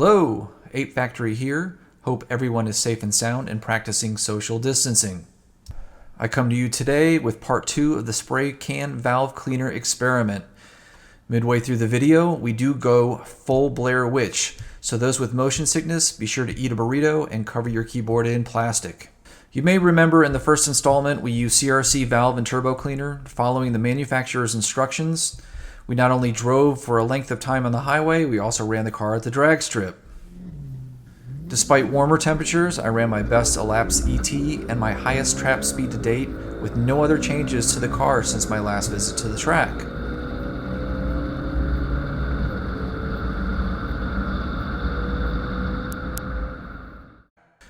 Hello, Ape Factory here. Hope everyone is safe and sound and practicing social distancing. I come to you today with part 2 of the spray can valve cleaner experiment. Midway through the video, we do go full Blair Witch, so those with motion sickness, be sure to eat a burrito and cover your keyboard in plastic. You may remember in the first installment we used CRC valve and turbo cleaner, following the manufacturer's instructions. We not only drove for a length of time on the highway, we also ran the car at the drag strip. Despite warmer temperatures, I ran my best elapsed ET and my highest trap speed to date with no other changes to the car since my last visit to the track.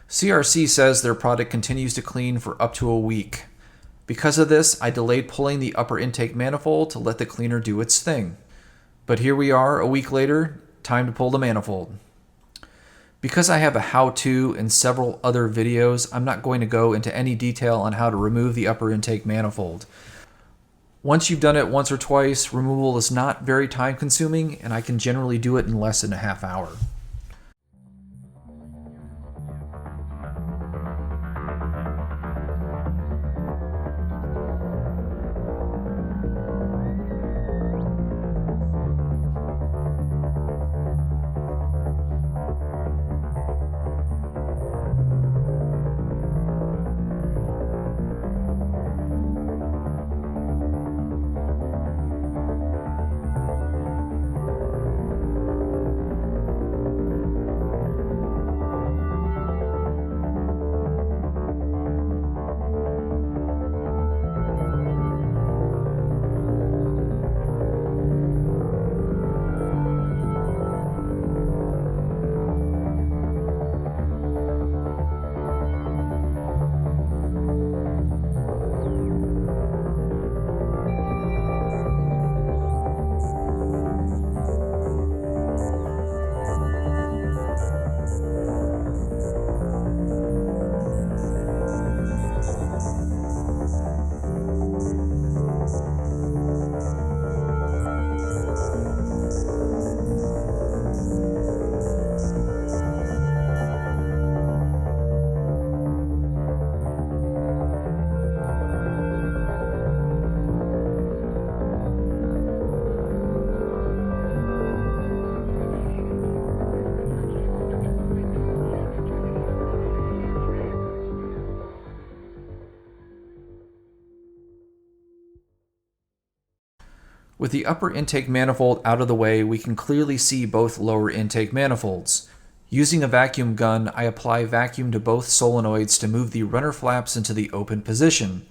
CRC says their product continues to clean for up to a week. Because of this, I delayed pulling the upper intake manifold to let the cleaner do its thing. But here we are a week later, time to pull the manifold. Because I have a how-to and several other videos, I'm not going to go into any detail on how to remove the upper intake manifold. Once you've done it once or twice, removal is not very time-consuming, and I can generally do it in less than a half hour. With the upper intake manifold out of the way, we can clearly see both lower intake manifolds. Using a vacuum gun, I apply vacuum to both solenoids to move the runner flaps into the open position.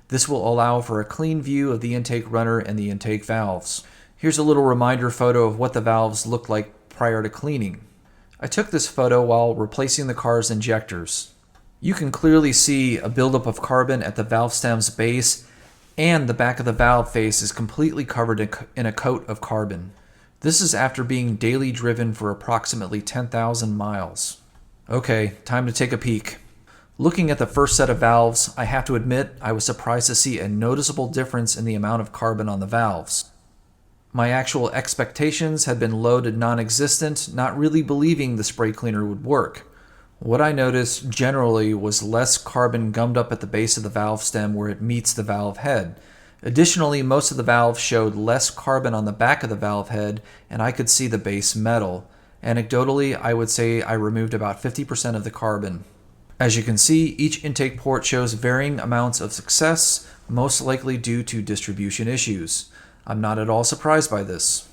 This will allow for a clean view of the intake runner and the intake valves. Here's a little reminder photo of what the valves looked like prior to cleaning. I took this photo while replacing the car's injectors. You can clearly see a buildup of carbon at the valve stem's base, and the back of the valve face is completely covered in a coat of carbon. This is after being daily driven for approximately 10,000 miles. Okay, time to take a peek. Looking at the first set of valves, I have to admit I was surprised to see a noticeable difference in the amount of carbon on the valves. My actual expectations had been low to non-existent, not really believing the spray cleaner would work. What I noticed generally was less carbon gummed up at the base of the valve stem where it meets the valve head. Additionally, most of the valves showed less carbon on the back of the valve head, and I could see the base metal. Anecdotally, I would say I removed about 50% of the carbon. As you can see, each intake port shows varying amounts of success, most likely due to distribution issues. I'm not at all surprised by this.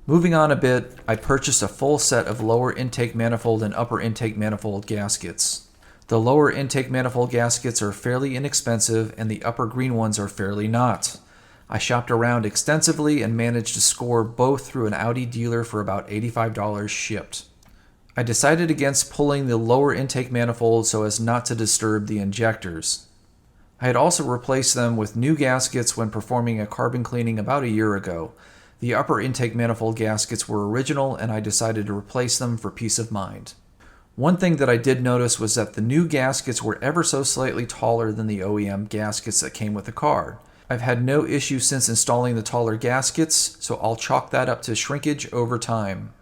Moving on a bit, I purchased a full set of lower intake manifold and upper intake manifold gaskets. The lower intake manifold gaskets are fairly inexpensive and the upper green ones are fairly not. I shopped around extensively and managed to score both through an Audi dealer for about $85 shipped. I decided against pulling the lower intake manifold so as not to disturb the injectors. I had also replaced them with new gaskets when performing a carbon cleaning about a year ago. The upper intake manifold gaskets were original and I decided to replace them for peace of mind. One thing that I did notice was that the new gaskets were ever so slightly taller than the OEM gaskets that came with the car. I've had no issue since installing the taller gaskets, so I'll chalk that up to shrinkage over time.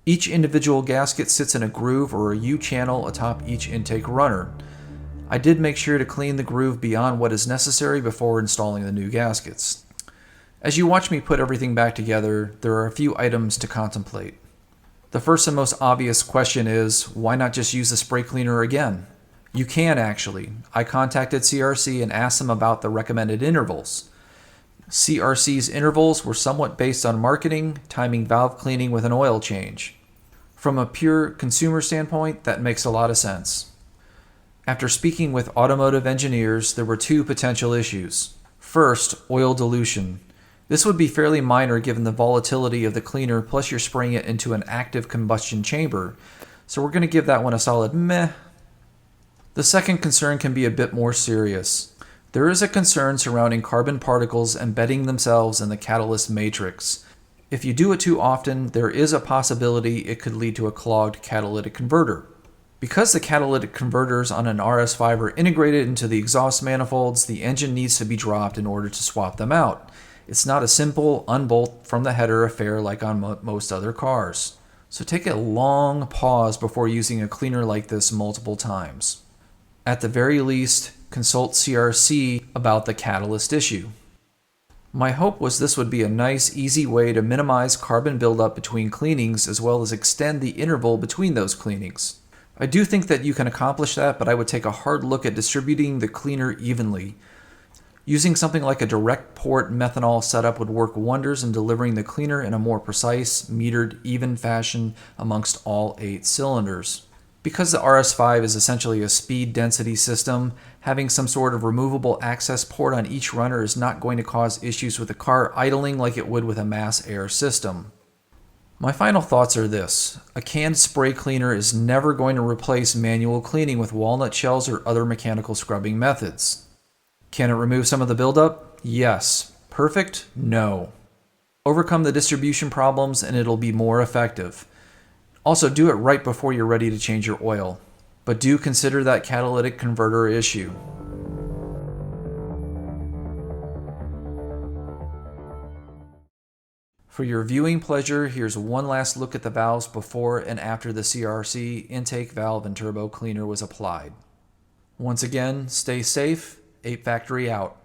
Each individual gasket sits in a groove or a U-channel atop each intake runner. I did make sure to clean the groove beyond what is necessary before installing the new gaskets. As you watch me put everything back together, there are a few items to contemplate. The first and most obvious question is, why not just use the spray cleaner again? You can actually. I contacted CRC and asked them about the recommended intervals. CRC's intervals were somewhat based on marketing, timing valve cleaning with an oil change. From a pure consumer standpoint, that makes a lot of sense. After speaking with automotive engineers, there were two potential issues. First, oil dilution. This would be fairly minor given the volatility of the cleaner, plus you're spraying it into an active combustion chamber, so we're going to give that one a solid meh. The second concern can be a bit more serious. There is a concern surrounding carbon particles embedding themselves in the catalyst matrix. If you do it too often, there is a possibility it could lead to a clogged catalytic converter. Because the catalytic converters on an RS5 are integrated into the exhaust manifolds, the engine needs to be dropped in order to swap them out. It's not a simple unbolt from the header affair like on most other cars. So take a long pause before using a cleaner like this multiple times. At the very least, consult CRC about the catalyst issue. My hope was this would be a nice, easy way to minimize carbon buildup between cleanings as well as extend the interval between those cleanings. I do think that you can accomplish that, but I would take a hard look at distributing the cleaner evenly. Using something like a direct port methanol setup would work wonders in delivering the cleaner in a more precise, metered, even fashion amongst all 8 cylinders. Because the RS5 is essentially a speed density system, having some sort of removable access port on each runner is not going to cause issues with the car idling like it would with a mass air system. My final thoughts are this: a canned spray cleaner is never going to replace manual cleaning with walnut shells or other mechanical scrubbing methods. Can it remove some of the buildup? Yes. Perfect? No. Overcome the distribution problems and it'll be more effective. Also, do it right before you're ready to change your oil. But do consider that catalytic converter issue. For your viewing pleasure, here's one last look at the valves before and after the CRC intake valve and turbo cleaner was applied. Once again, stay safe. Ape Factory out.